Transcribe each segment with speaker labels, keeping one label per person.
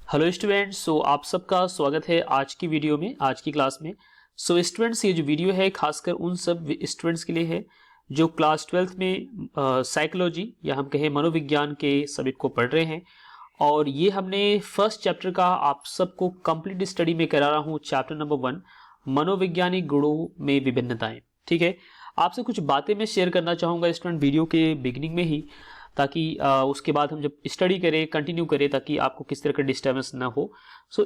Speaker 1: Hello students, आप सबका स्वागत है आज की वीडियो में, आज की क्लास में। स्टूडेंट्स, ये जो वीडियो है खासकर उन सब स्टूडेंट्स के लिए है जो क्लास 12th में साइकोलॉजी या हम कहें मनोविज्ञान के सब्जेक्ट को पढ़ रहे हैं। और ये हमने फर्स्ट चैप्टर का आप सबको कंप्लीट स्टडी में करा रहा हूँ, चैप्टर नंबर 1 मनोवैज्ञानिक गुणों में विभिन्नताएं। ठीक है, आपसे कुछ बातें मैं शेयर करना चाहूँगा स्टूडेंट वीडियो के बिगिनिंग में ही, ताकि उसके बाद हम जब स्टडी करें कंटिन्यू करें ताकि आपको किस तरह का डिस्टर्बेंस ना हो।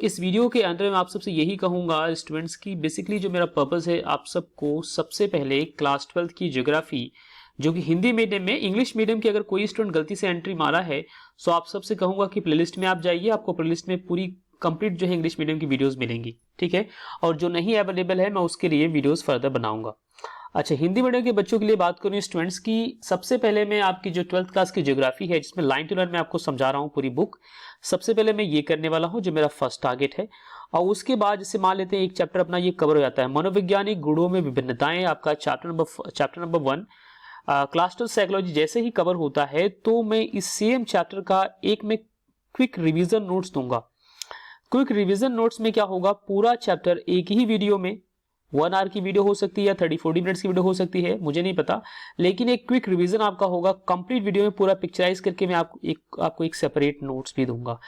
Speaker 1: इस वीडियो के अंदर मैं आप सबसे यही कहूँगा स्टूडेंट्स की बेसिकली जो मेरा पर्पस है आप सबको सबसे पहले क्लास 12th की ज्योग्राफी जो कि हिंदी मीडियम में, इंग्लिश मीडियम की अगर कोई स्टूडेंट गलती से एंट्री मारा है तो आप सबसे कहूँगा कि प्लेलिस्ट में आप जाइए, आपको प्लेलिस्ट में पूरी कंप्लीट जो है इंग्लिश मीडियम की वीडियोस मिलेंगी। ठीक है, और जो नहीं अवेलेबल है मैं उसके लिए वीडियोस फर्दर बनाऊंगा। अच्छा, हिंदी मीडियम के बच्चों के लिए बात करूं स्टूडेंट्स की, सबसे पहले मैं आपकी जो 12th क्लास की ज्योग्राफी है जिसमें लाइन टू लाइन मैं आपको समझा रहा हूं पूरी बुक, सबसे पहले मैं ये करने वाला हूं जो मेरा फर्स्ट टारगेट है। और उसके बाद जैसे मान लेते हैं एक चैप्टर अपना ये कवर हो जाता है, मनोवैज्ञानिक गुणों में विभिन्नताएं, आपका चैप्टर नंबर 1 क्लास 12 साइकोलॉजी जैसे ही कवर होता है तो मैं इस सेम चैप्टर का एक में क्विक रिवीजन नोट्स दूंगा। क्विक रिवीजन नोट्स में क्या होगा, पूरा चैप्टर एक ही वीडियो में 1 आवर की वीडियो हो सकती है या 30-40 मिनट्स की वीडियो हो सकती है, मुझे नहीं पता, लेकिन एक क्विक रिवीजन आपका होगा कंप्लीट वीडियो में पूरा पिक्चराइज करके मैं आपको एक सेपरेट नोट्स भी दूंगा।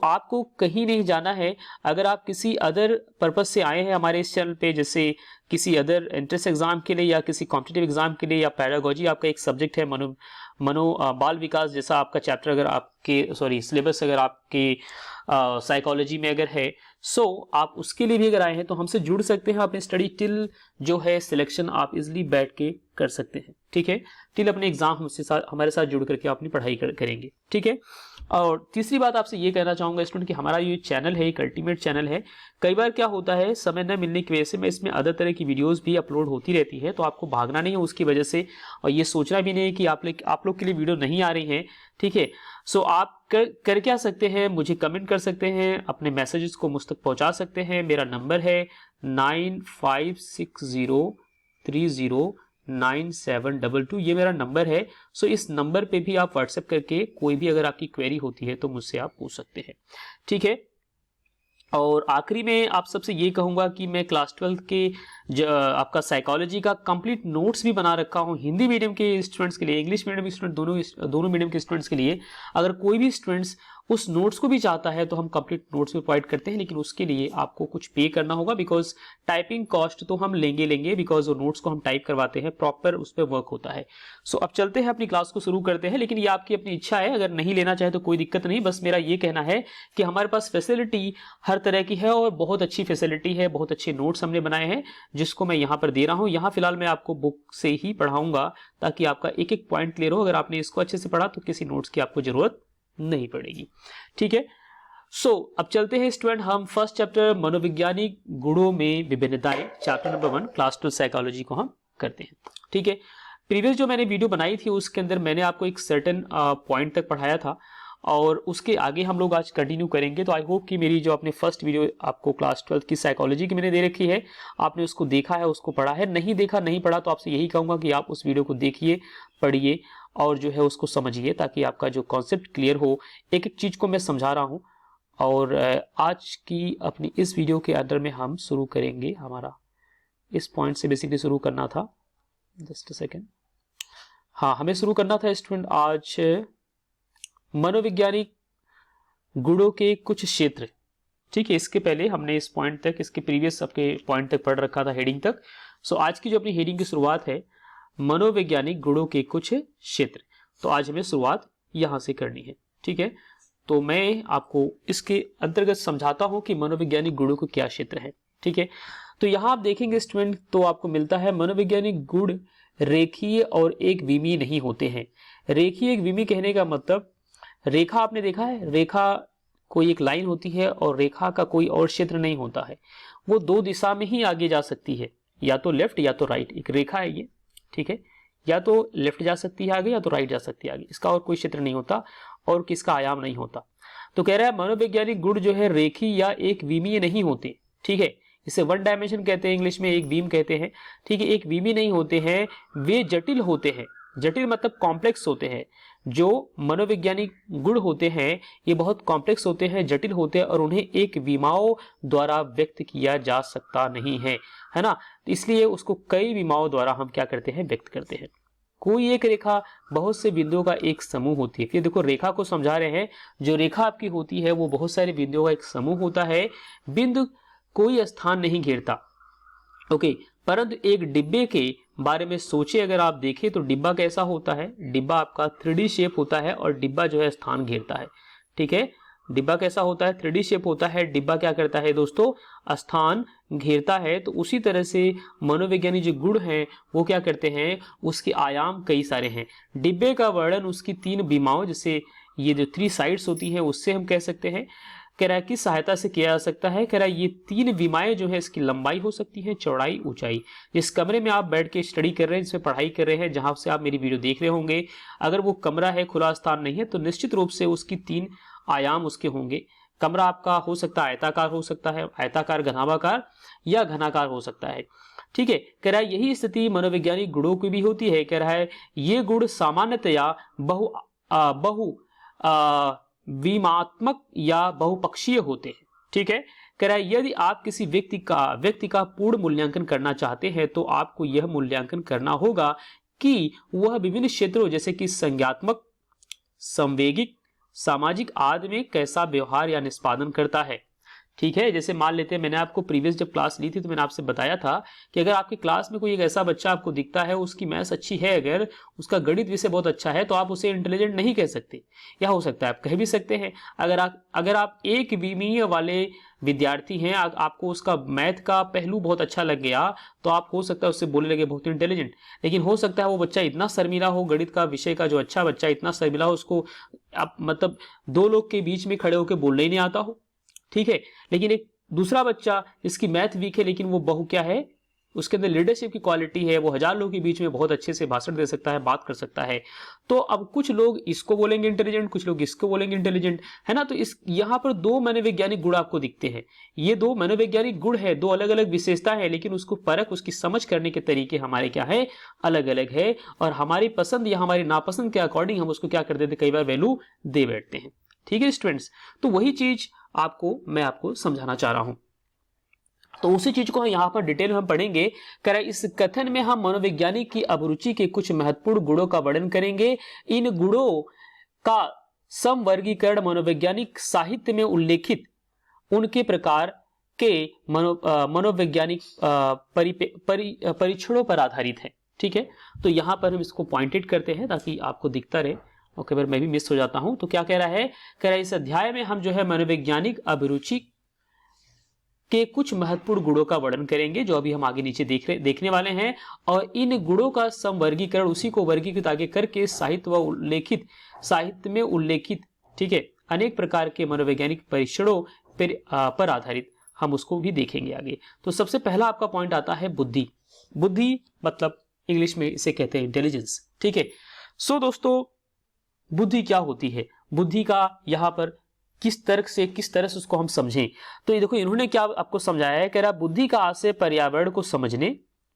Speaker 1: आपको कहीं नहीं जाना है। अगर आप किसी अदर पर्पज से आए हैं हमारे इस चैनल पे, जैसे किसी अदर एंट्रेंस एग्जाम के लिए या किसी कॉम्पिटिटिव एग्जाम के लिए, या पैरागोजी आपका एक सब्जेक्ट है, मनो बाल विकास जैसा आपका चैप्टर अगर आपके सिलेबस अगर आपके साइकोलॉजी में अगर है, आप उसके लिए भी अगर आए हैं तो हमसे जुड़ सकते हैं। अपने स्टडी टिल जो है सिलेक्शन आप इजिली बैठ के कर सकते हैं। ठीक है, टिल अपने एग्जाम हमारे साथ जुड़ करके अपनी पढ़ाई करेंगे। ठीक है, और तीसरी बात आपसे ये कहना चाहूंगा स्टूडेंट कि हमारा ये चैनल है एक अल्टीमेट चैनल है। कई बार क्या होता है, समय न मिलने की वजह से मैं इसमें अदर तरह की वीडियोस भी अपलोड होती रहती है, तो आपको भागना नहीं है उसकी वजह से, और ये सोचना भी नहीं है कि आप लोग के लिए वीडियो नहीं आ रही है। ठीक है, आप कर क्या सकते हैं, मुझे कमेंट कर सकते हैं, अपने मैसेजेस को मुझ तक पहुंचा सकते हैं। मेरा नंबर है 9560309722, ये मेरा नंबर है। इस नंबर पे भी आप व्हाट्सएप करके कोई भी अगर आपकी क्वेरी होती है तो मुझसे आप पूछ सकते हैं। ठीक है, और आखिरी में आप सबसे ये कहूंगा कि मैं क्लास 12 के आपका साइकोलॉजी का कंप्लीट नोट्स भी बना रखा हूं हिंदी मीडियम के स्टूडेंट्स के लिए, इंग्लिश मीडियम के स्टूडेंट दोनों मीडियम के स्टूडेंट्स के लिए। अगर कोई भी स्टूडेंट्स उस नोट्स को भी चाहता है तो हम कंप्लीट नोट्स भी प्रोवाइड करते हैं, लेकिन उसके लिए आपको कुछ पे करना होगा, बिकॉज टाइपिंग कॉस्ट तो हम लेंगे बिकॉज वो नोट्स को हम टाइप करवाते हैं, प्रॉपर उस पर वर्क होता है। अब चलते हैं अपनी क्लास को शुरू करते हैं, लेकिन ये आपकी अपनी इच्छा है, अगर नहीं लेना चाहे तो कोई दिक्कत नहीं। बस मेरा ये कहना है कि हमारे पास फैसिलिटी हर तरह की है और बहुत अच्छी फैसिलिटी है, बहुत अच्छे नोट्स हमने बनाए हैं जिसको मैं यहाँ पर दे रहा हूँ। यहाँ फिलहाल मैं आपको बुक से ही पढ़ाऊंगा ताकि आपका एक एक पॉइंट क्लियर हो। अगर आपने इसको अच्छे से पढ़ा तो किसी नोट्स की आपको जरूरत नहीं पड़ेगी। ठीक है, अब चलते हैं स्टूडेंट, हम फर्स्ट चैप्टर मनोवैज्ञानिक गुणों में विभिन्नताएं, चैप्टर नंबर 1 क्लास 2 साइकोलॉजी को हम करते हैं। ठीक है, प्रीवियस जो मैंने वीडियो बनाई थी उसके अंदर मैंने आपको एक सर्टेन पॉइंट तक पढ़ाया था और उसके आगे हम लोग आज कंटिन्यू करेंगे। तो आई होप कि मेरी जो आपने फर्स्ट वीडियो आपको क्लास 12 की साइकोलॉजी की मैंने दे रखी है, आपने उसको देखा है, उसको पढ़ा है, नहीं देखा नहीं पढ़ा तो आपसे यही कहूंगा कि आप उस वीडियो को देखिए, पढ़िए और जो है उसको समझिए ताकि आपका जो कॉन्सेप्ट क्लियर हो। एक एक चीज को मैं समझा रहा हूं और आज की अपनी इस वीडियो के अंदर में हम शुरू करेंगे। हमारा इस पॉइंट से बेसिकली शुरू करना था, जस्ट अ सेकेंड, हाँ हमें शुरू करना था स्टूडेंट आज मनोवैज्ञानिक गुणों के कुछ क्षेत्र। ठीक है, इसके पहले हमने इस पॉइंट तक, इसके प्रीवियस आपके पॉइंट तक पढ़ रखा था, हेडिंग तक। आज की जो अपनी हेडिंग की शुरुआत है मनोवैज्ञानिक गुणों के कुछ क्षेत्र, तो आज हमें शुरुआत यहां से करनी है। ठीक है, तो मैं आपको इसके अंतर्गत समझाता हूं कि मनोवैज्ञानिक गुणों को क्या क्षेत्र है। ठीक है, तो यहां आप देखेंगे स्टूडेंट तो आपको मिलता है मनोवैज्ञानिक गुण रेखीय और एक विमीय नहीं होते हैं। रेखीय एक विमीय कहने का मतलब, रेखा आपने देखा है, रेखा कोई एक लाइन होती है और रेखा का कोई और क्षेत्र नहीं होता है, वो दो दिशा में ही आगे जा सकती है, या तो लेफ्ट या तो राइट। एक रेखा है ये, ठीक है, या तो लेफ्ट जा सकती है आगे या तो राइट जा सकती है आगे, इसका और कोई क्षेत्र नहीं होता और किसका आयाम नहीं होता। तो कह रहा है मनोवैज्ञानिक गुण जो है रेखीय या एक विमीय नहीं होते। ठीक है, इसे वन डायमेंशन कहते हैं, इंग्लिश में एक बीम कहते हैं। ठीक है, एक विमीय नहीं होते हैं, वे जटिल होते हैं। जटिल मतलब कॉम्प्लेक्स होते हैं, जो मनोवैज्ञानिक गुण होते हैं ये बहुत कॉम्प्लेक्स होते हैं, जटिल होते हैं और उन्हें एक विमाओं द्वारा व्यक्त किया जा सकता नहीं है ना। इसलिए उसको कई विमाओं द्वारा हम क्या करते हैं, व्यक्त करते हैं। कोई एक रेखा बहुत से बिंदुओं का एक समूह होती है। फिर देखो रेखा को समझा रहे हैं, जो रेखा आपकी होती है वो बहुत सारे बिंदुओं का एक समूह होता है। बिंदु कोई स्थान नहीं घेरता, ओके, परंतु एक डिब्बे के बारे में सोचे अगर आप देखें तो डिब्बा कैसा होता है, डिब्बा आपका 3D शेप होता है और डिब्बा जो है स्थान घेरता है। ठीक है, डिब्बा कैसा होता है, 3D शेप होता है, डिब्बा क्या करता है दोस्तों, स्थान घेरता है। तो उसी तरह से मनोवैज्ञानिक जो गुण हैं वो क्या करते हैं, उसके आयाम कई सारे हैं। डिब्बे का वर्णन उसकी 3 विमाओं, जैसे ये जो 3 साइड्स होती हैं उससे हम कह सकते हैं। कह रहा है किस सहायता से किया जा सकता है, कह रहा है ये 3 विमाएं जो है इसकी लंबाई हो सकती है, चौड़ाई, ऊंचाई। जिस कमरे में आप बैठ के स्टडी कर रहे हैं, जिसमें पढ़ाई कर रहे हैं, जहां से आप मेरी वीडियो देख रहे होंगे, अगर वो कमरा है, खुला स्थान नहीं है, तो निश्चित रूप से उसकी 3 आयाम उसके होंगे। कमरा आपका हो सकता है आयताकार, हो सकता है आयताकार, घनाभाकार या घनाकार हो सकता है। ठीक है, कह रहा है यही स्थिति मनोवैज्ञानिक गुणों की भी होती है। कह रहा है ये गुण सामान्यतया बहु विमात्मक या बहुपक्षीय होते हैं। ठीक है, कह रहा है यदि आप किसी व्यक्ति का पूर्ण मूल्यांकन करना चाहते हैं तो आपको यह मूल्यांकन करना होगा कि वह विभिन्न क्षेत्रों जैसे कि संज्ञात्मक, संवेगिक, सामाजिक आदि में कैसा व्यवहार या निष्पादन करता है। ठीक है, जैसे मान लेते हैं, मैंने आपको प्रीवियस जब क्लास ली थी तो मैंने आपसे बताया था कि अगर आपकी क्लास में कोई एक ऐसा बच्चा आपको दिखता है, उसकी मैथ्स अच्छी है, अगर उसका गणित विषय बहुत अच्छा है, तो आप उसे इंटेलिजेंट नहीं कह सकते, या हो सकता है आप कह भी सकते हैं। अगर आप एक विमीय वाले विद्यार्थी हैं, आपको उसका मैथ का पहलू बहुत अच्छा लग गया, तो आप हो सकता है उससे बोलने लगे बहुत इंटेलिजेंट। लेकिन हो सकता है वो बच्चा इतना शर्मीला हो, गणित का विषय का जो अच्छा बच्चा इतना शर्मीला हो, उसको आप मतलब 2 लोग के बीच में खड़े होकर बोलना ही नहीं आता हो। ठीक है, लेकिन एक दूसरा बच्चा जिसकी मैथ वीक है, लेकिन वो क्या है, उसके अंदर लीडरशिप की क्वालिटी है, वो 1000 लोगों के बीच में बहुत अच्छे से भाषण दे सकता है, बात कर सकता है। तो अब कुछ लोग इसको बोलेंगे इंटेलिजेंट, कुछ लोग इसको बोलेंगे इंटेलिजेंट, है ना। तो यहाँ पर 2 मनोवैज्ञानिक गुण आपको दिखते हैं। ये 2 मनोवैज्ञानिक गुण है, 2 अलग अलग विशेषता है, लेकिन उसको परख, उसकी समझ करने के तरीके हमारे क्या है, अलग अलग है। और हमारी पसंद या हमारी नापसंद के अकॉर्डिंग हम उसको क्या कर देते, कई बार वैल्यू दे बैठते हैं। ठीक है स्टूडेंट्स, तो वही चीज मैं आपको समझाना चाह रहा हूं। तो उसी चीज को यहां पर डिटेल में हम पढ़ेंगे। कह रहा है इस कथन में हम मनोवैज्ञानिक की अभिरुचि के कुछ महत्वपूर्ण गुणों का वर्णन करेंगे। इन गुणों का समवर्गीकरण मनोवैज्ञानिक साहित्य में उल्लेखित उनके प्रकार के मनोवैज्ञानिक परीक्षणों पर आधारित है। ठीक है, तो यहां पर हम इसको पॉइंटेड करते हैं ताकि आपको दिखता रहे। ओके, मैं भी मिस हो जाता हूं। तो क्या कह रहा है, कह रहा है इस अध्याय में हम जो है मनोवैज्ञानिक अभिरुचि के कुछ महत्वपूर्ण गुणों का वर्णन करेंगे, जो अभी हम आगे नीचे देखने वाले हैं। और इन गुणों का समवर्गीकरण, उसी को वर्गीकृत आगे करके साहित्य में उल्लेखित ठीक है अनेक प्रकार के मनोवैज्ञानिक परीक्षणों पर आधारित हम उसको भी देखेंगे आगे। तो सबसे पहला आपका पॉइंट आता है बुद्धि। बुद्धि मतलब इंग्लिश में इसे कहते हैं इंटेलिजेंस। ठीक है, सो दोस्तों बुद्धि क्या होती है, बुद्धि का यहाँ पर किस तरह से उसको हम समझें। तो ये देखो इन्होंने क्या आपको समझाया है, कह रहा बुद्धि का आशय पर्यावरण को समझने,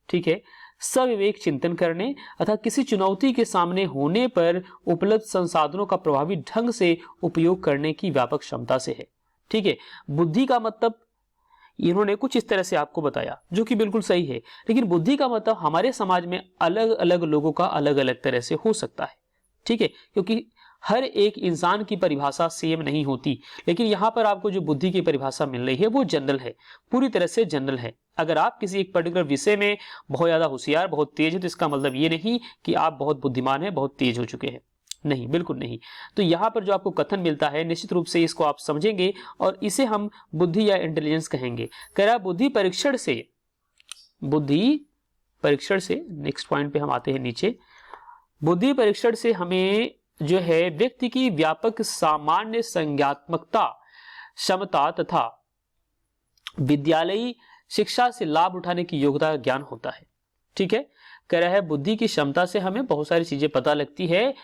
Speaker 1: ठीक है, सविवेक चिंतन करने अथवा किसी चुनौती के सामने होने पर उपलब्ध संसाधनों का प्रभावी ढंग से उपयोग करने की व्यापक क्षमता से है। ठीक है, बुद्धि का मतलब इन्होंने कुछ इस तरह से आपको बताया, जो कि बिल्कुल सही है। लेकिन बुद्धि का मतलब हमारे समाज में अलग अलग लोगों का अलग अलग तरह से हो सकता है। ठीक है, क्योंकि हर एक इंसान की परिभाषा सेम नहीं होती। लेकिन यहां पर आपको जो बुद्धि की परिभाषा मिल रही है वो जनरल है, पूरी तरह से जनरल है। अगर आप किसी एक पर्टिकुलर विषय में बहुत ज्यादा होशियार, बहुत तेज है, तो इसका मतलब ये नहीं कि आप बहुत बुद्धिमान हैं, बहुत तेज हो चुके हैं, नहीं, बिल्कुल नहीं। तो यहां पर जो आपको कथन मिलता है निश्चित रूप से इसको आप समझेंगे और इसे हम बुद्धि या इंटेलिजेंस कहेंगे। कह रहा बुद्धि परीक्षण से नेक्स्ट पॉइंट पे हम आते हैं नीचे। बुद्धि परीक्षण से हमें जो है व्यक्ति की व्यापक सामान्य संज्ञात्मकता, क्षमता तथा विद्यालयी शिक्षा से लाभ उठाने की योग्यता ज्ञान होता है। ठीक है, कह रहा है बुद्धि की क्षमता से हमें बहुत सारी चीजें पता लगती है।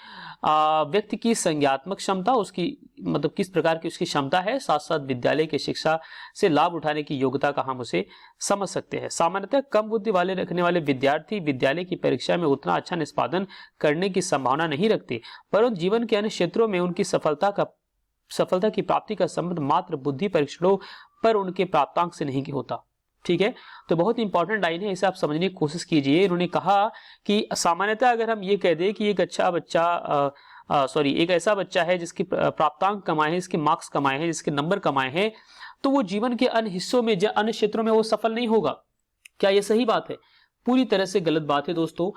Speaker 1: व्यक्ति की संज्ञात्मक क्षमता, उसकी मतलब किस प्रकार की उसकी क्षमता है, साथ साथ विद्यालय की शिक्षा से लाभ उठाने की योग्यता का हम उसे समझ सकते हैं। सामान्यतः कम बुद्धि वाले रखने वाले विद्यार्थी विद्यालय की परीक्षा में उतना अच्छा निष्पादन करने की संभावना नहीं रखते, परंतु जीवन के अन्य क्षेत्रों में उनकी सफलता की प्राप्ति का संबंध मात्र बुद्धि परीक्षणों पर उनके प्राप्तांक से नहीं होता। ठीक है, तो बहुत इंपॉर्टेंट लाइन है, इसे आप समझने की कोशिश कीजिए। इन्होंने कहा कि सामान्यतः अगर हम ये कह दें कि एक अच्छा बच्चा एक ऐसा बच्चा है जिसके प्राप्तांक कमाए हैं, जिसके मार्क्स कमाए हैं, जिसके नंबर कमाए हैं, तो वो जीवन के अन्य हिस्सों में या अन्य क्षेत्रों में वो सफल नहीं होगा। क्या ये सही बात है? पूरी तरह से गलत बात है दोस्तों,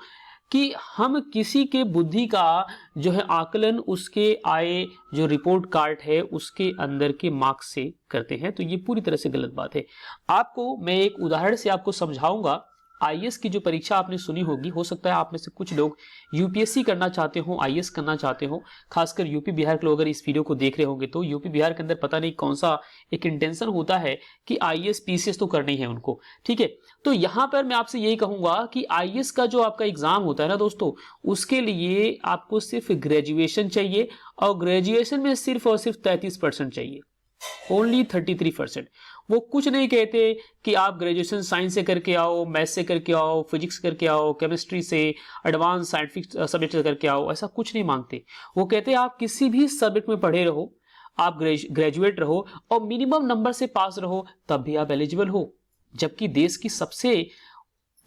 Speaker 1: कि हम किसी के बुद्धि का जो है आकलन उसके आए जो रिपोर्ट कार्ड है उसके अंदर के मार्क्स से करते हैं, तो ये पूरी तरह से गलत बात है। आपको मैं एक उदाहरण से आपको समझाऊंगा। आईएएस की जो परीक्षा आपने सुनी होगी, हो सकता है आप में से कुछ लोग यूपीएससी करना चाहते हो, आईएएस करना चाहते हो, खासकर यूपी बिहार के लोग अगर इस वीडियो को देख रहे होंगे तो यूपी बिहार के अंदर पता नहीं कौन सा एक इंटेंशन होता है कि आईएएस पीसीएस तो करनी है उनको। ठीक है, तो यहां पर मैं आपसे यही कहूंगा कि आईएएस का जो आपका एग्जाम होता है ना दोस्तों, उसके लिए आपको सिर्फ ग्रेजुएशन चाहिए, और ग्रेजुएशन में सिर्फ और सिर्फ 33% चाहिए, ओनली 33%। वो कुछ नहीं कहते कि आप ग्रेजुएशन साइंस से करके आओ, मैथ से करके आओ, फिजिक्स करके आओ, केमिस्ट्री से, एडवांस साइंटिफिक सब्जेक्ट से करके आओ, ऐसा कुछ नहीं मांगते। वो कहते हैं आप किसी भी सब्जेक्ट में पढ़े रहो, आप ग्रेजुएट रहो और मिनिमम नंबर से पास रहो, तब भी आप एलिजिबल हो। जबकि देश की सबसे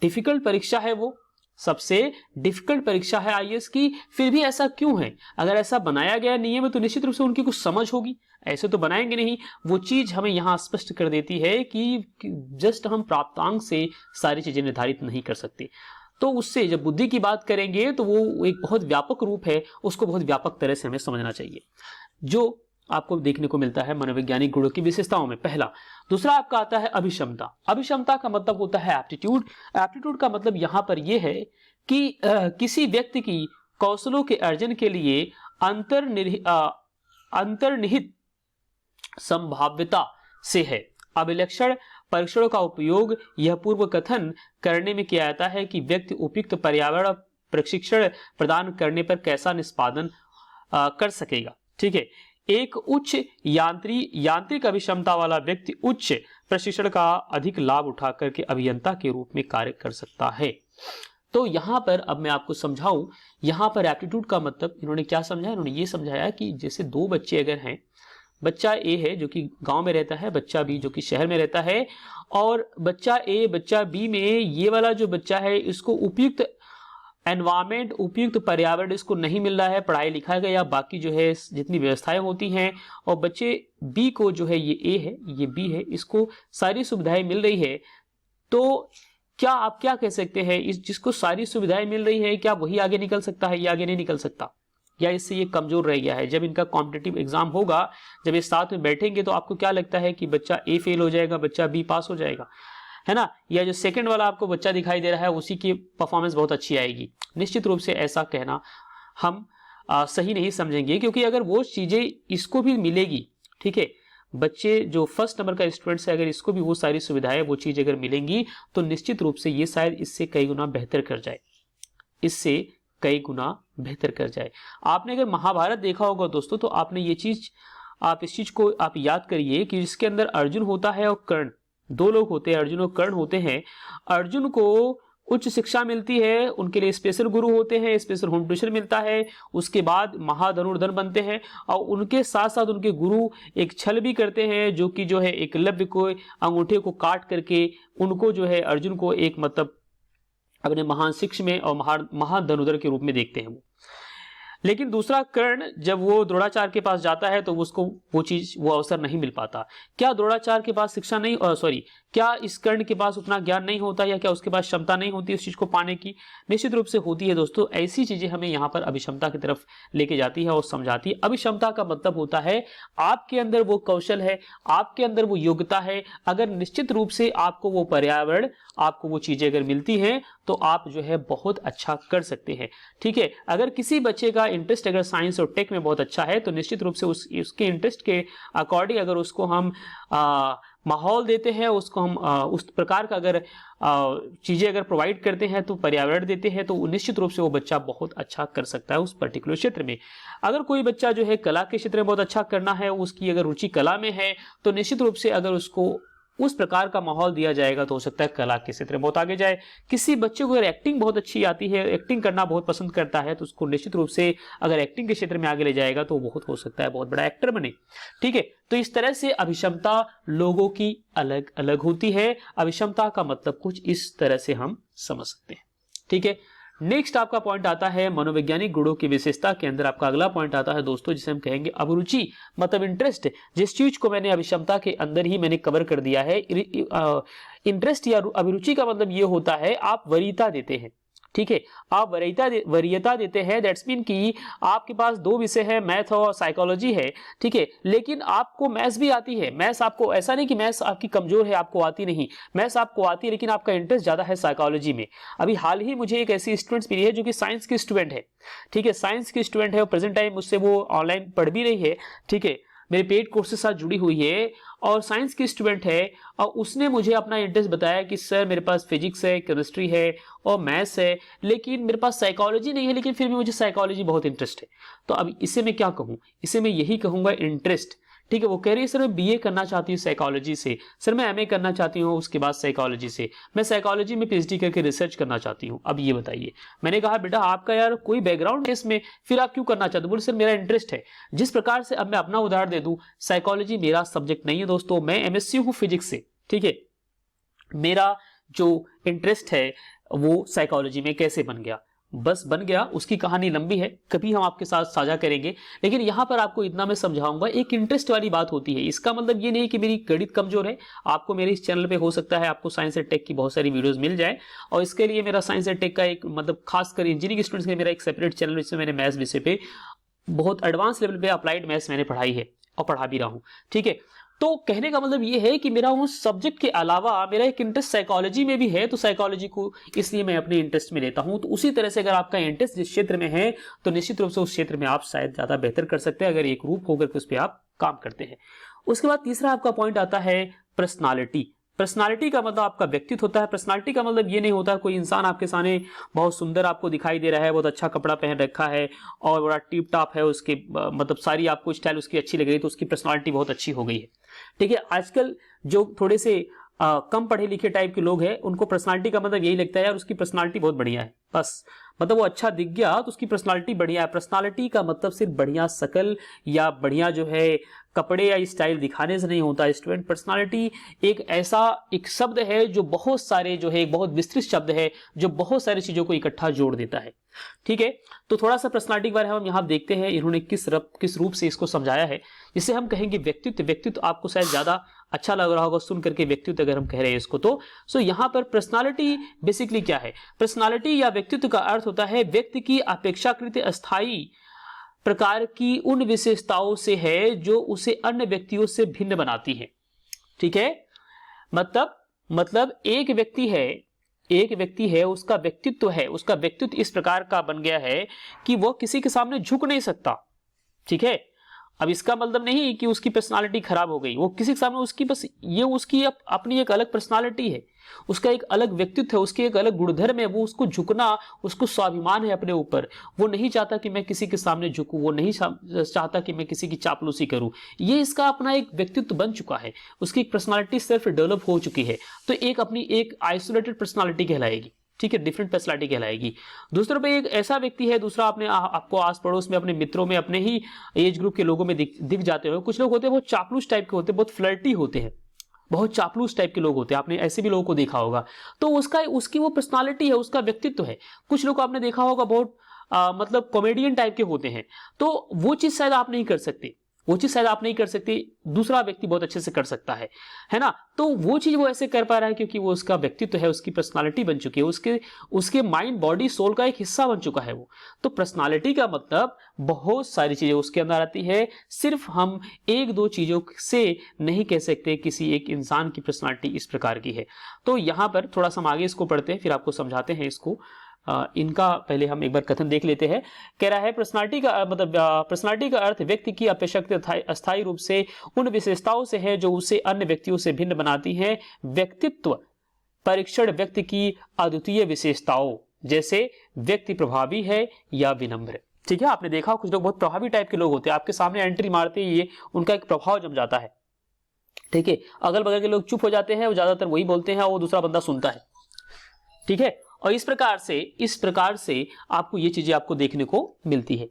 Speaker 1: डिफिकल्ट परीक्षा है, वो सबसे डिफिकल्ट परीक्षा है आईएएस की, फिर भी ऐसा क्यों है? अगर ऐसा बनाया गया नियम है तो निश्चित रूप से उनकी कुछ समझ होगी, ऐसे तो बनाएंगे नहीं। वो चीज हमें यहां स्पष्ट कर देती है कि जस्ट हम प्राप्तांक से सारी चीजें निर्धारित नहीं कर सकते। तो उससे जब बुद्धि की बात करेंगे तो वो एक बहुत व्यापक रूप है, उसको बहुत व्यापक तरह से हमें समझना चाहिए, जो आपको देखने को मिलता है मनोवैज्ञानिक गुणों की विशेषताओं में। पहला। दूसरा आपका आता है अभिक्षमता। अभिक्षमता का मतलब होता है एप्टीट्यूड। एप्टीट्यूड का मतलब यहां पर यह है कि किसी व्यक्ति की कौशलों के अर्जन के लिए अंतर्निहित संभाव्यता से है। अभिलक्षण परीक्षणों का उपयोग यह पूर्व कथन करने में किया जाता है कि व्यक्ति उपयुक्त पर्यावरण प्रशिक्षण प्रदान करने पर कैसा निष्पादन कर सकेगा। ठीक है, एक उच्च यांत्रिक अभिक्षमता वाला व्यक्ति उच्च प्रशिक्षण का अधिक लाभ उठा करके अभियंता के रूप में कार्य कर सकता है। तो यहां पर अब मैं आपको समझाऊं, यहां पर एप्टीट्यूड का मतलब इन्होंने क्या समझाया? इन्होंने ये समझाया कि जैसे दो बच्चे अगर हैं, बच्चा ए है जो कि गांव में रहता है, बच्चा बी जो कि शहर में रहता है, और बच्चा ए बच्चा बी में ये वाला जो बच्चा है इसको उपयुक्त एनवायरमेंट, उपयुक्त पर्यावरण इसको नहीं मिल रहा है, पढ़ाई लिखाई का या बाकी जो है जितनी व्यवस्थाएं होती हैं, और बच्चे बी को जो है ये ए है ये बी है, इसको सारी सुविधाएं मिल रही है, तो क्या आप क्या कह सकते हैं, इस जिसको सारी सुविधाएं मिल रही है क्या वही आगे निकल सकता है? ये आगे नहीं निकल सकता, या इससे ये कमजोर रह गया है? जब इनका कॉम्पिटिटिव एग्जाम होगा, जब ये साथ में बैठेंगे, तो आपको क्या लगता है कि बच्चा ए फेल हो जाएगा, बच्चा बी पास हो जाएगा, है ना? या जो सेकंड वाला आपको बच्चा दिखाई दे रहा है उसी की परफॉर्मेंस बहुत अच्छी आएगी? निश्चित रूप से ऐसा कहना हम सही नहीं समझेंगे, क्योंकि अगर वो चीजें इसको भी मिलेगी, ठीक है, बच्चे जो फर्स्ट नंबर का स्टूडेंट है अगर इसको भी वो सारी सुविधाएं वो चीज अगर मिलेंगी तो निश्चित रूप से ये शायद इससे कई गुना बेहतर कर जाए, इससे कई गुना बेहतर कर जाए। आपने अगर महाभारत देखा होगा दोस्तों, तो आपने ये चीज, आप इस चीज को आप याद करिए कि जिसके अंदर अर्जुन होता है और कर्ण, दो लोग होते हैं, अर्जुन और कर्ण होते हैं। अर्जुन को उच्च शिक्षा मिलती है, उनके लिए स्पेशल गुरु होते हैं, स्पेशल होम ट्यूशन मिलता है, उसके बाद महाधनुर्धर बनते हैं, और उनके साथ साथ उनके गुरु एक छल भी करते हैं, जो कि जो है एकलव्य को अंगूठे को काट करके उनको जो है अर्जुन को एक मतलब अपने महान शिष्य में और महाधनुर्धर के रूप में देखते हैं वो। लेकिन दूसरा कर्ण जब वो द्रोणाचार्य के पास जाता है तो उसको वो चीज, वो अवसर नहीं मिल पाता। क्या द्रोणाचार्य के पास शिक्षा नहीं, क्या इस कर्ण के पास उतना ज्ञान नहीं होता, या क्या उसके पास क्षमता नहीं होती उस चीज को पाने की? निश्चित रूप से होती है दोस्तों। ऐसी चीजें हमें यहाँ पर अभिक्षमता की तरफ लेके जाती है और समझाती है। अभिक्षमता का मतलब होता है आपके अंदर वो कौशल है, आपके अंदर वो योग्यता है, अगर निश्चित रूप से आपको वो पर्यावरण, आपको वो चीजें अगर मिलती हैं तो आप जो है बहुत अच्छा कर सकते हैं। ठीक है, अगर किसी बच्चे का इंटरेस्ट अगर साइंस और टेक में बहुत अच्छा है तो निश्चित रूप से उसके इंटरेस्ट के अकॉर्डिंग अगर उसको हम माहौल देते हैं, उसको हम उस प्रकार का अगर चीज़ें अगर प्रोवाइड करते हैं, तो पर्यावरण देते हैं, तो निश्चित रूप से वो बच्चा बहुत अच्छा कर सकता है उस पर्टिकुलर क्षेत्र में। अगर कोई बच्चा जो है कला के क्षेत्र में बहुत अच्छा करना है, उसकी अगर रुचि कला में है, तो निश्चित रूप से अगर उसको उस प्रकार का माहौल दिया जाएगा तो हो सकता है कला के क्षेत्र में बहुत आगे जाए। किसी बच्चे को अगर एक्टिंग बहुत अच्छी आती है, एक्टिंग करना बहुत पसंद करता है, तो उसको निश्चित रूप से अगर एक्टिंग के क्षेत्र में आगे ले जाएगा तो बहुत हो सकता है बहुत बड़ा एक्टर बने। ठीक है, तो इस तरह से अभिक्षमता लोगों की अलग अलग होती है। अभिक्षमता का मतलब कुछ इस तरह से हम समझ सकते हैं। ठीक है, नेक्स्ट आपका पॉइंट आता है मनोवैज्ञानिक गुणों की विशेषता के अंदर आपका अगला पॉइंट आता है दोस्तों, जिसे हम कहेंगे अभिरुचि, मतलब इंटरेस्ट। जिस चीज को मैंने अभिक्षमता के अंदर ही मैंने कवर कर दिया है। इंटरेस्ट या अभिरुचि का मतलब ये होता है आप वरीयता देते हैं। ठीक है, आप वरीयता देते हैं, दैट्स मीन कि आपके पास दो विषय है, मैथ और साइकोलॉजी है। ठीक है, लेकिन आपको मैथ्स भी आती है। मैथ्स आपको, ऐसा नहीं कि मैथ्स आपकी कमजोर है, आपको आती नहीं, मैथ्स आपको आती है, लेकिन आपका इंटरेस्ट ज्यादा है साइकोलॉजी में। अभी हाल ही मुझे एक ऐसी स्टूडेंट्स मिली है जो कि साइंस की स्टूडेंट है। ठीक है, साइंस की स्टूडेंट है और प्रेजेंट टाइम मुझसे वो ऑनलाइन पढ़ भी रही है। ठीक है, मेरे पेड कोर्स के साथ जुड़ी हुई है और साइंस की स्टूडेंट है, और उसने मुझे अपना इंटरेस्ट बताया कि सर मेरे पास फिजिक्स है, केमिस्ट्री है और मैथ्स है, लेकिन मेरे पास साइकोलॉजी नहीं है, लेकिन फिर भी मुझे साइकोलॉजी बहुत इंटरेस्ट है। तो अब इसे मैं क्या कहूँ, इसे मैं यही कहूँगा इंटरेस्ट। ठीक है, वो कह रही है सर मैं बीए करना चाहती हूँ साइकोलॉजी से, सर मैं एमए करना चाहती हूँ उसके बाद साइकोलॉजी से, मैं साइकोलॉजी में पीएचडी करके रिसर्च करना चाहती हूँ। अब ये बताइए, मैंने कहा बेटा आपका यार कोई बैकग्राउंड है इसमें, फिर आप क्यों करना चाहते हो? बोले सर मेरा इंटरेस्ट है। जिस प्रकार से, अब मैं अपना उदाहरण दे दूं, साइकोलॉजी मेरा सब्जेक्ट नहीं है दोस्तों, मैं एमएससी हूँ फिजिक्स से। ठीक है, मेरा जो इंटरेस्ट है वो साइकोलॉजी में कैसे बन गया, बस बन गया, उसकी कहानी लंबी है, कभी हम आपके साथ साझा करेंगे, लेकिन यहां पर आपको इतना मैं समझाऊंगा, एक इंटरेस्ट वाली बात होती है। इसका मतलब ये नहीं कि मेरी गणित कमजोर है। आपको मेरे इस चैनल पे हो सकता है आपको साइंस एंड टेक की बहुत सारी वीडियोस मिल जाए, और इसके लिए मेरा साइंस एंड टेक का एक, मतलब खासकर इंजीनियरिंग स्टूडेंट्स के लिए मेरा एक सेपरेट चैनल, जिसमें मैंने मैथ्स विषय पे बहुत एडवांस लेवल पे अप्लाइड मैथ्स मैंने पढ़ाई है और पढ़ा भी रहा हूँ। ठीक है, तो कहने का मतलब ये है कि मेरा उस सब्जेक्ट के अलावा मेरा एक इंटरेस्ट साइकोलॉजी में भी है, तो साइकोलॉजी को इसलिए मैं अपने इंटरेस्ट में लेता हूं। तो उसी तरह से अगर आपका इंटरेस्ट जिस क्षेत्र में है, तो निश्चित रूप से उस क्षेत्र में आप शायद ज्यादा बेहतर कर सकते हैं, अगर एक रूप होकर के उस पर आप काम करते हैं। उसके बाद तीसरा आपका पॉइंट आता है पर्सनालिटी। पर्सनालिटी का मतलब आपका व्यक्तित्व होता है। पर्सनालिटी का मतलब ये नहीं होता कोई इंसान आपके सामने बहुत सुंदर आपको दिखाई दे रहा है, बहुत अच्छा कपड़ा पहन रखा है और बड़ा टिप टॉप है, उसके मतलब सारी आपको स्टाइल उसकी अच्छी लग रही है तो उसकी पर्सनालिटी बहुत अच्छी हो गई है। ठीक है, आजकल जो थोड़े से कम पढ़े लिखे टाइप के लोग हैं, उनको पर्सनालिटी का मतलब यही लगता है यार उसकी पर्सनालिटी बहुत बढ़िया है, बस मतलब वो अच्छा दिख गया तो उसकी पर्सनालिटी बढ़िया है। पर्सनालिटी का मतलब सिर्फ बढ़िया शकल या बढ़िया जो है कपड़े या स्टाइल दिखाने से नहीं होता स्टूडेंट। पर्सनालिटी एक ऐसा एक शब्द है जो बहुत सारे जो है, एक बहुत विस्तृत शब्द है जो बहुत सारी चीजों को इकट्ठा जोड़ देता है। ठीक है, तो थोड़ा सा पर्सनालिटी के बारे में हम यहाँ देखते हैं, इन्होंने किस रूप से इसको समझाया है। जिसे हम कहेंगे व्यक्तित्व। व्यक्तित्व आपको शायद ज्यादा अच्छा लग रहा होगा सुन करके, व्यक्तित्व अगर हम कह रहे हैं इसको तो। सो यहाँ पर पर्सनालिटी बेसिकली क्या है? पर्सनालिटी या व्यक्तित्व का अर्थ होता है व्यक्ति की अपेक्षाकृत अस्थायी प्रकार की उन विशेषताओं से है जो उसे अन्य व्यक्तियों से भिन्न बनाती है। ठीक है, मतलब एक व्यक्ति है, उसका व्यक्तित्व है, उसका व्यक्तित्व इस प्रकार का बन गया है कि वो किसी के सामने झुक नहीं सकता। ठीक है, अब इसका मतलब नहीं कि उसकी पर्सनालिटी खराब हो गई, वो किसी के सामने उसकी बस ये उसकी अपनी एक अलग पर्सनालिटी है, उसका एक अलग व्यक्तित्व है, उसकी एक अलग गुणधर्म है, वो उसको झुकना, उसको स्वाभिमान है अपने ऊपर। वो नहीं चाहता कि मैं किसी के सामने झुकूं, वो नहीं चाहता कि मैं किसी की चापलूसी करूं। ये इसका अपना एक व्यक्तित्व बन चुका है, उसकी एक पर्सनालिटी सेल्फ डेवलप हो चुकी है, तो एक अपनी एक आइसोलेटेड पर्सनालिटी कहलाएगी। ठीक है, डिफरेंट पर्सनालिटी कहलाएगी। दूसरे पे एक ऐसा व्यक्ति है, दूसरा आपको आस पड़ोस में, अपने मित्रों में, अपने ही एज ग्रुप के लोगों में दिख जाते हो। कुछ लोग होते हैं बहुत चापलूस टाइप के होते हैं, बहुत फ्लर्टी होते हैं, बहुत चापलूस टाइप के लोग होते हैं, आपने ऐसे भी लोगों को देखा होगा। तो उसकी वो पर्सनालिटी है, उसका व्यक्तित्व है। कुछ लोग आपने देखा होगा बहुत मतलब कॉमेडियन टाइप के होते हैं, तो वो चीज शायद आप नहीं कर सकते, दूसरा व्यक्ति बहुत अच्छे से कर सकता है ना। तो वो चीज वो ऐसे कर पा रहा है क्योंकि वो उसका व्यक्तित्व है, उसकी पर्सनालिटी बन चुकी है, उसके माइंड बॉडी सोल का एक हिस्सा बन चुका है वो। तो पर्सनालिटी का मतलब बहुत सारी चीजें उसके अंदर आती है, सिर्फ हम एक दो चीजों से नहीं कह सकते किसी एक इंसान की पर्सनालिटी इस प्रकार की है। तो यहां पर थोड़ा सा हम आगे इसको पढ़ते हैं, फिर आपको समझाते हैं इसको। इनका पहले हम एक बार कथन देख लेते हैं। कह रहा है पर्सनालिटी का मतलब पर्सनालिटी का अर्थ व्यक्ति की आवश्यकता अस्थायी रूप से उन विशेषताओं से है जो उसे अन्य व्यक्तियों से भिन्न बनाती हैं। व्यक्तित्व परीक्षण व्यक्ति की अद्वितीय विशेषताओं, जैसे व्यक्ति प्रभावी है या विनम्र है। ठीक है, आपने देखा कुछ लोग बहुत प्रभावी टाइप के लोग होते हैं, आपके सामने एंट्री मारते ही उनका एक प्रभाव जम जाता है। ठीक है, अगल बगल के लोग चुप हो जाते हैं, वो ज्यादातर वही बोलते हैं, वो दूसरा बंदा सुनता है। ठीक है, और इस प्रकार से आपको ये चीजें आपको देखने को मिलती है।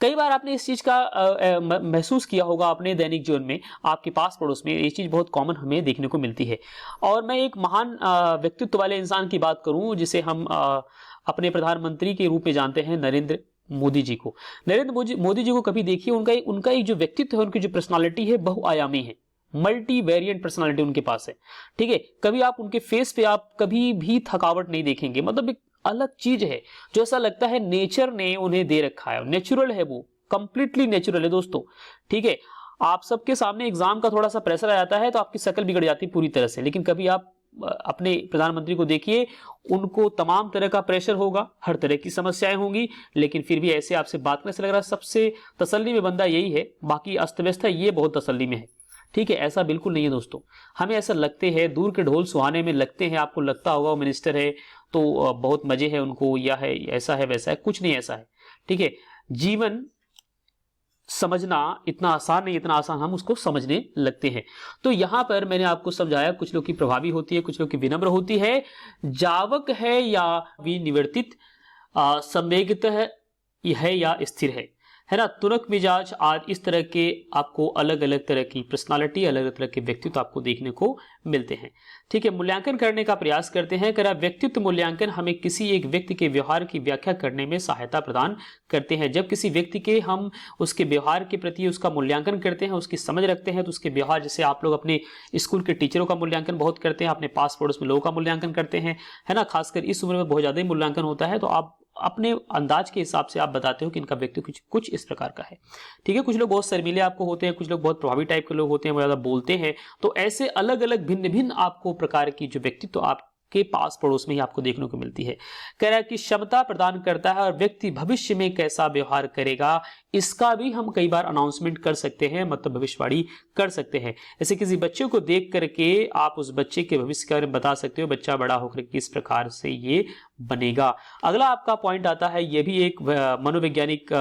Speaker 1: कई बार आपने इस चीज का महसूस किया होगा अपने दैनिक जीवन में, आपके पास पड़ोस में ये चीज बहुत कॉमन हमें देखने को मिलती है। और मैं एक महान व्यक्तित्व वाले इंसान की बात करूं जिसे हम अपने प्रधानमंत्री के रूप में जानते हैं, नरेंद्र मोदी जी को। नरेंद्र मोदी जी को कभी देखिए, उनका एक जो व्यक्तित्व है, उनकी जो पर्सनालिटी है, बहुआयामी है, मल्टी वेरिएंट पर्सनालिटी उनके पास है। ठीक है, कभी आप उनके फेस पे आप कभी भी थकावट नहीं देखेंगे, मतलब एक अलग चीज है जो ऐसा लगता है नेचर ने उन्हें दे रखा है, नेचुरल है, वो कंप्लीटली नेचुरल है दोस्तों। ठीक है, आप सबके सामने एग्जाम का थोड़ा सा प्रेशर आ जाता है तो आपकी शक्ल बिगड़ जाती है पूरी तरह से, लेकिन कभी आप अपने प्रधानमंत्री को देखिए, उनको तमाम तरह का प्रेशर होगा, हर तरह की समस्याएं होंगी, लेकिन फिर भी ऐसे आपसे बात करने से लग रहा है सबसे तसल्ली में बंदा यही है, बाकी अस्त व्यस्त है, ये बहुत तसल्ली में है। ठीक है, ऐसा बिल्कुल नहीं है दोस्तों। हमें ऐसा लगते हैं, दूर के ढोल सुहाने में लगते हैं, आपको लगता होगा वो मिनिस्टर है तो बहुत मजे है उनको, या है ऐसा है वैसा है, कुछ नहीं ऐसा है। ठीक है, जीवन समझना इतना आसान नहीं, इतना आसान हम उसको समझने लगते हैं। तो यहां पर मैंने आपको समझाया, कुछ लोग की प्रभावी होती है, कुछ लोग की विनम्र होती है, जावक है या विनिवर्तित, संवेगित है या स्थिर है ना, तुरक मिजाज आदि, इस तरह के आपको अलग अलग तरह की पर्सनालिटी, अलग अलग तरह के व्यक्तित्व आपको देखने को मिलते हैं। ठीक है, मूल्यांकन करने का प्रयास करते हैं। व्यक्तित्व मूल्यांकन हमें किसी एक व्यक्ति के व्यवहार की व्याख्या करने में सहायता प्रदान करते हैं। जब किसी व्यक्ति के हम उसके व्यवहार के प्रति उसका मूल्यांकन करते हैं, उसकी समझ रखते हैं, तो उसके व्यवहार, जैसे आप लोग अपने स्कूल के टीचरों का मूल्यांकन बहुत करते हैं, अपने पास पड़ोस में लोगों का मूल्यांकन करते हैं, है ना, खासकर इस उम्र में बहुत ज्यादा ही मूल्यांकन होता है, तो आप अपने अंदाज के हिसाब से आप बताते हो कि इनका व्यक्ति कुछ इस प्रकार का है। ठीक है, कुछ लोग बहुत शर्मीले आपको होते हैं, कुछ लोग बहुत प्रभावी टाइप के लोग होते हैं, वो ज्यादा बोलते हैं, तो ऐसे अलग अलग भिन्न भिन्न आपको प्रकार की जो व्यक्तित्व आपके पास पड़ोस में ही आपको देखने को मिलती है। कह रहा है कि क्षमता प्रदान करता है, और व्यक्ति भविष्य में कैसा व्यवहार करेगा इसका भी हम कई बार अनाउंसमेंट कर सकते हैं, मतलब भविष्यवाणी कर सकते हैं। जैसे किसी बच्चे को देख करके आप उस बच्चे के भविष्य के बारे में बता सकते हो, बच्चा बड़ा होकर किस प्रकार से ये बनेगा। अगला आपका पॉइंट आता है, ये भी एक मनोवैज्ञानिक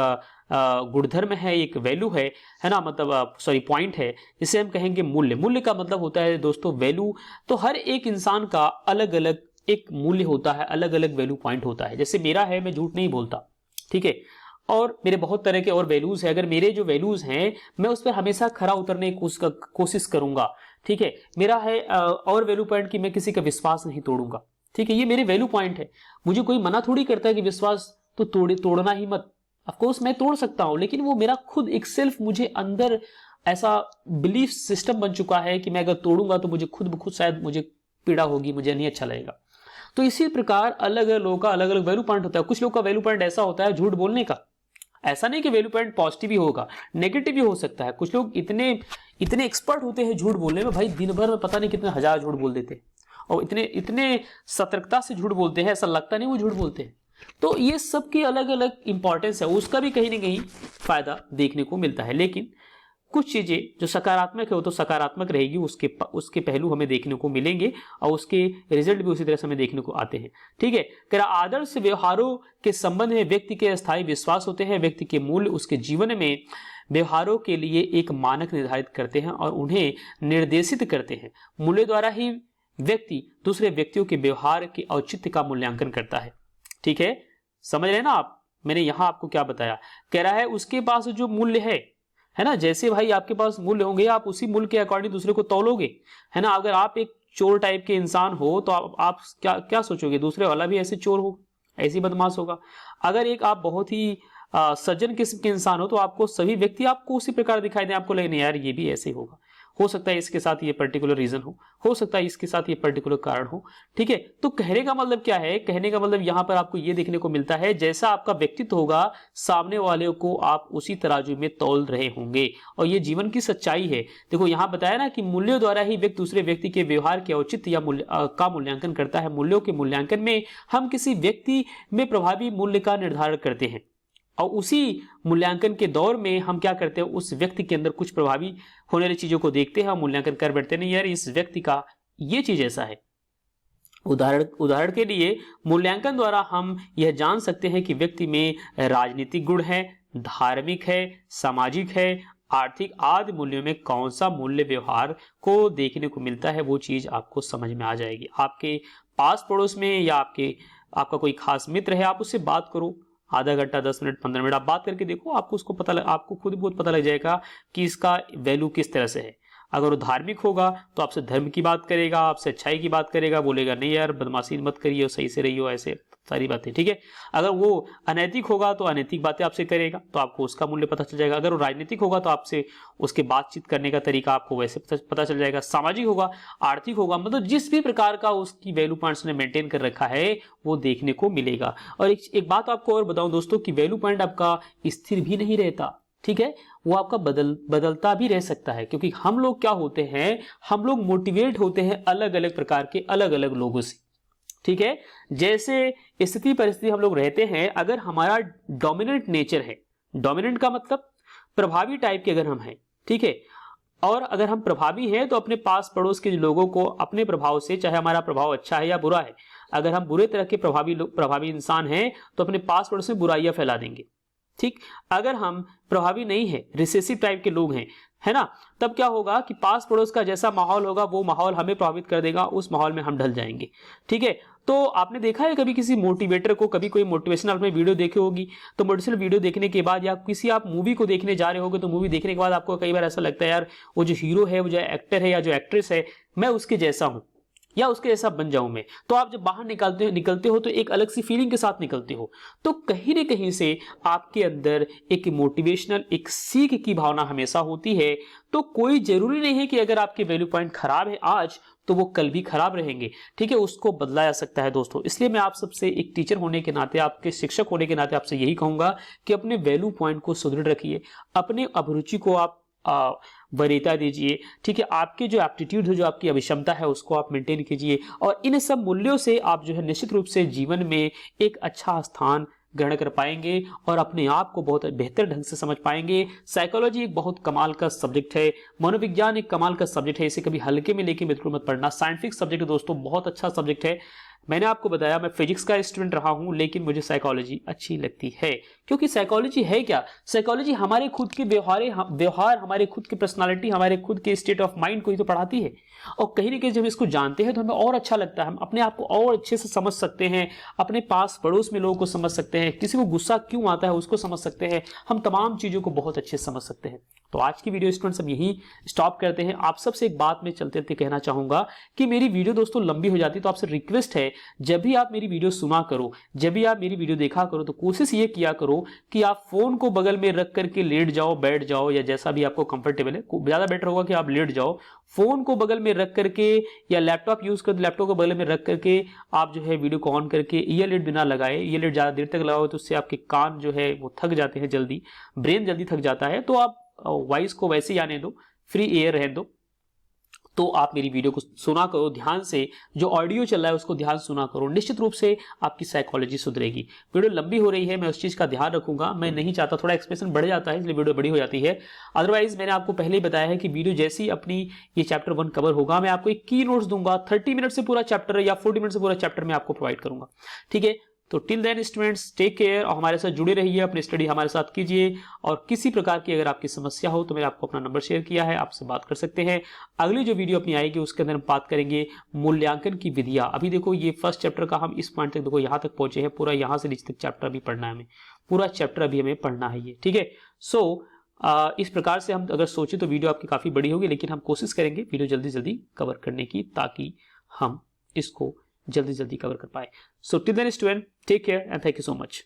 Speaker 1: गुणधर्म है, एक वैल्यू है ना, मतलब पॉइंट है, जिसे हम कहेंगे मूल्य। मूल्य का मतलब होता है दोस्तों वैल्यू। तो हर एक इंसान का अलग अलग एक मूल्य होता है, अलग अलग वैल्यू पॉइंट होता है। जैसे मेरा है, मैं झूठ नहीं बोलता, ठीक है, और मेरे बहुत तरह के और वैल्यूज है। अगर मेरे जो वैल्यूज हैं, मैं उस पर हमेशा खरा उतरने की कोशिश करूंगा। ठीक है, मेरा है और वैल्यू पॉइंट कि मैं किसी का विश्वास नहीं तोड़ूंगा। ठीक है, ये मेरे वैल्यू पॉइंट है। मुझे कोई मना थोड़ी करता है कि विश्वास तो तोड़ना ही मत। ऑफकोर्स मैं तोड़ सकता हूं, लेकिन वो मेरा खुद एक सेल्फ, मुझे अंदर ऐसा बिलीफ सिस्टम बन चुका है कि मैं अगर तोड़ूंगा तो मुझे खुद ब खुद शायद मुझे पीड़ा होगी, मुझे नहीं अच्छा लगेगा। तो इसी प्रकार अलग अलग लोगों का अलग अलग वैल्यू पॉइंट होता है। कुछ लोग का वैल्यू पॉइंट ऐसा होता है झूठ बोलने का। ऐसा नहीं कि वैल्यू पॉइंट पॉजिटिव ही होगा, नेगेटिव भी हो सकता है। कुछ लोग इतने एक्सपर्ट होते हैं झूठ बोलने में, भाई दिन भर में पता नहीं कितने हजार झूठ बोल देते हैं, और इतने सतर्कता से झूठ बोलते हैं, ऐसा लगता नहीं वो झूठ बोलते हैं। तो ये सबकी अलग अलग इंपॉर्टेंस है, उसका भी कहीं ना कहीं फायदा देखने को मिलता है। लेकिन कुछ चीजें जो सकारात्मक है वो तो सकारात्मक रहेगी, उसके पहलू हमें देखने को मिलेंगे, और उसके रिजल्ट भी उसी तरह से हमें देखने को आते हैं। ठीक है, कह आदर्श व्यवहारों के संबंध में व्यक्ति के अस्थायी विश्वास होते हैं। व्यक्ति के मूल्य उसके जीवन में व्यवहारों के लिए एक मानक निर्धारित करते हैं और उन्हें निर्देशित करते हैं। मूल्य द्वारा ही व्यक्ति दूसरे व्यक्तियों के व्यवहार के औचित्य का मूल्यांकन करता है। ठीक है, समझ रहे ना आप, मैंने यहां आपको क्या बताया। कह रहा है उसके पास जो मूल्य है ना, जैसे भाई आपके पास मूल्य होंगे, आप उसी मूल्य के अकॉर्डिंग दूसरे को तौलोगे, है ना। अगर आप एक चोर टाइप के इंसान हो तो आप क्या सोचोगे, दूसरे वाला भी ऐसे चोर हो, ऐसी बदमाश होगा। अगर एक आप बहुत ही सज्जन किस्म के इंसान हो तो आपको सभी व्यक्ति आपको उसी प्रकार दिखाई दे, आपको लगे नहीं यार ये भी ऐसे होगा। हो सकता है इसके साथ ये पर्टिकुलर रीजन हो सकता है इसके साथ ये पर्टिकुलर कारण हो। ठीक है, तो कहने का मतलब क्या है, कहने का मतलब यहां पर आपको ये देखने को मिलता है जैसा आपका व्यक्तित्व होगा सामने वाले को आप उसी तराजू में तौल रहे होंगे, और ये जीवन की सच्चाई है। देखो यहां बताया ना कि मूल्यों द्वारा ही व्यक्ति दूसरे व्यक्ति के व्यवहार के औचित्य या का मूल्यांकन करता है। मूल्यों के मूल्यांकन में हम किसी व्यक्ति में प्रभावी मूल्य का निर्धारण करते हैं, और उसी मूल्यांकन के दौर में हम क्या करते हैं, उस व्यक्ति के अंदर कुछ प्रभावी होने वाली चीजों को देखते हैं, मूल्यांकन कर बैठते नहीं यार इस व्यक्ति का ये चीज ऐसा है। उदाहरण के लिए मूल्यांकन द्वारा हम यह जान सकते हैं कि व्यक्ति में राजनीतिक गुण है, धार्मिक है, सामाजिक है, आर्थिक आदि मूल्यों में कौन सा मूल्य व्यवहार को देखने को मिलता है, वो चीज आपको समझ में आ जाएगी। आपके पास पड़ोस में या आपका कोई खास मित्र है, आप उससे बात करो, आधा घंटा 10 मिनट 15 मिनट आप बात करके देखो, आपको खुद बहुत पता लग जाएगा कि इसका वैल्यू किस तरह से है। अगर वो धार्मिक होगा तो आपसे धर्म की बात करेगा, आपसे अच्छाई की बात करेगा, बोलेगा नहीं यार बदमाशी मत करिए, सही से रहिए, ऐसे सारी बातें। ठीक है, अगर वो अनैतिक होगा तो अनैतिक बातें आपसे करेगा, तो आपको उसका मूल्य पता चल जाएगा। अगर वो राजनीतिक होगा तो आपसे उसके बातचीत करने का तरीका आपको वैसे पता चल जाएगा। सामाजिक होगा, आर्थिक होगा, मतलब जिस भी प्रकार का उसकी वैल्यू पॉइंट्स ने मेंटेन कर रखा है वो देखने को मिलेगा। और एक बात आपको और बताऊं दोस्तों कि वैल्यू पॉइंट आपका स्थिर भी नहीं रहता। ठीक है, वो आपका बदलता भी रह सकता है, क्योंकि हम लोग क्या होते हैं, हम लोग मोटिवेट होते हैं अलग अलग प्रकार के अलग अलग लोगों से। ठीक है, जैसे स्थिति परिस्थिति हम लोग रहते हैं, अगर हमारा डोमिनेंट नेचर है, डोमिनेंट का मतलब प्रभावी टाइप के अगर हम हैं, ठीक है, और अगर हम प्रभावी हैं तो अपने पास पड़ोस के लोगों को अपने प्रभाव से, चाहे हमारा प्रभाव अच्छा है या बुरा है, अगर हम बुरे तरह के प्रभावी इंसान हैं तो अपने पास पड़ोस में बुराइयां फैला देंगे। ठीक, अगर हम प्रभावी नहीं है, रिसेसिव टाइप के लोग हैं, है ना, तब क्या होगा कि पास पड़ोस का जैसा माहौल होगा वो माहौल हमें प्रभावित कर देगा, उस माहौल में हम ढल जाएंगे। ठीक है, तो आपने देखा है कभी किसी मोटिवेटर को, कभी कोई मोटिवेशनल आपने वीडियो देखी होगी, तो मोटिवेशनल वीडियो देखने के बाद या किसी आप मूवी को देखने जा रहे होगे, तो मूवी देखने के बाद आपको कई बार ऐसा लगता है यार वो जो हीरो है, वो जो एक्टर है या जो एक्ट्रेस है, मैं उसके जैसा हूं या उसके जैसा बन जाऊं मैं। तो आप जब बाहर निकलते हो तो एक अलग सी फीलिंग के साथ निकलते हो, तो कहीं न कहीं से आपके अंदर एक मोटिवेशनल, एक सीख की भावना हमेशा होती है। तो कोई जरूरी नहीं है कि अगर आपके वैल्यू पॉइंट खराब है आज तो वो कल भी खराब रहेंगे। ठीक है, उसको बदला जा सकता है दोस्तों। इसलिए मैं आप सबसे एक टीचर होने के नाते, आपके शिक्षक होने के नाते आपसे यही कहूंगा कि अपने वैल्यू पॉइंट को सुदृढ़ रखिए, अपने अभिरुचि को आप वरीयता दीजिए। ठीक है, आपके जो एप्टीट्यूड है, जो आपकी अभिक्षमता है, उसको आप मेंटेन कीजिए, और इन सब मूल्यों से आप जो है निश्चित रूप से जीवन में एक अच्छा स्थान ग्रहण कर पाएंगे और अपने आप को बहुत बेहतर ढंग से समझ पाएंगे। साइकोलॉजी एक बहुत कमाल का सब्जेक्ट है, मनोविज्ञान एक कमाल का सब्जेक्ट है, इसे कभी हल्के में लेके बिल्कुल मत पढ़ना। साइंटिफिक सब्जेक्ट है दोस्तों, बहुत अच्छा सब्जेक्ट है। मैंने आपको बताया मैं फिजिक्स का स्टूडेंट रहा हूं, लेकिन मुझे साइकोलॉजी अच्छी लगती है, क्योंकि साइकोलॉजी है क्या, साइकोलॉजी हमारे खुद के व्यवहार, हमारे खुद की पर्सनालिटी, हमारे खुद के स्टेट ऑफ माइंड को ही तो पढ़ाती है। और कहीं ना कहीं जब इसको जानते हैं तो हमें और अच्छा लगता है, हम अपने आप को और अच्छे से समझ सकते हैं, अपने पास पड़ोस में लोगों को समझ सकते हैं, किसी को गुस्सा क्यों आता है उसको समझ सकते हैं, हम तमाम चीजों को बहुत अच्छे से समझ सकते हैं। तो आज की वीडियो स्टूडेंट्स हम यही स्टॉप करते हैं। आप सबसे एक बात में चलते चलते कहना चाहूंगा कि मेरी वीडियो दोस्तों लंबी हो जाती है, तो आपसे रिक्वेस्ट है जब भी आप मेरी वीडियो सुना करो, जब भी आप मेरी वीडियो देखा करो, तो कोशिश ये किया करो कि आप फोन को बगल में रख करके लेट जाओ, बैठ जाओ, या जैसा भी आपको कंफर्टेबल है। ज्यादा बेटर होगा कि आप लेट जाओ, फोन को बगल में रख करके, या लैपटॉप यूज कर लैपटॉप को बगल में रख करके आप जो है वीडियो को ऑन करके, ईयरलेट बिना लगाए, ईयरलेट ज्यादा देर तक लगाओ तो उससे आपके कान जो है वो थक जाते हैं जल्दी, ब्रेन जल्दी थक जाता है। तो आप वॉइस को वैसे ही आने दो, फ्री एयर रहने दो, तो आप मेरी वीडियो को सुना करो ध्यान से, जो ऑडियो चल रहा है उसको ध्यान सुना करो, निश्चित रूप से आपकी साइकोलॉजी सुधरेगी। वीडियो लंबी हो रही है, मैं उस चीज का ध्यान रखूंगा, मैं नहीं चाहता, थोड़ा एक्सप्रेशन बढ़ जाता है इसलिए वीडियो बड़ी हो जाती है। अदरवाइज मैंने आपको पहले ही बताया है कि वीडियो जैसे ही अपनी ये चैप्टर 1 कवर होगा, मैं आपको एक की नोट्स दूंगा, 30 मिनट से पूरा चैप्टर या 40 मिनट से पूरा चैप्टर मैं आपको प्रोवाइड करूंगा। ठीक है, तो till then students take care, और हमारे साथ जुड़े रहिए, अपनी स्टडी हमारे साथ कीजिए, और किसी प्रकार की अगर आपकी समस्या हो तो मैंने आपको अपना नंबर शेयर किया है, आपसे बात कर सकते हैं। अगली जो वीडियो अपनी आएगी उसके अंदर हम बात करेंगे मूल्यांकन की विधियां। अभी देखो ये फर्स्ट चैप्टर का हम इस पॉइंट तक देखो यहाँ तक पहुंचे हैं, पूरा यहाँ से नीचे तक चैप्टर अभी पढ़ना है हमें, पूरा चैप्टर अभी हमें पढ़ना है ये। ठीक है, सो इस प्रकार से हम अगर सोचे तो वीडियो आपकी काफी बड़ी होगी, लेकिन हम कोशिश करेंगे वीडियो जल्दी जल्दी कवर करने की, ताकि हम इसको जल्दी जल्दी कवर कर पाए। So till then student take care and thank you so much.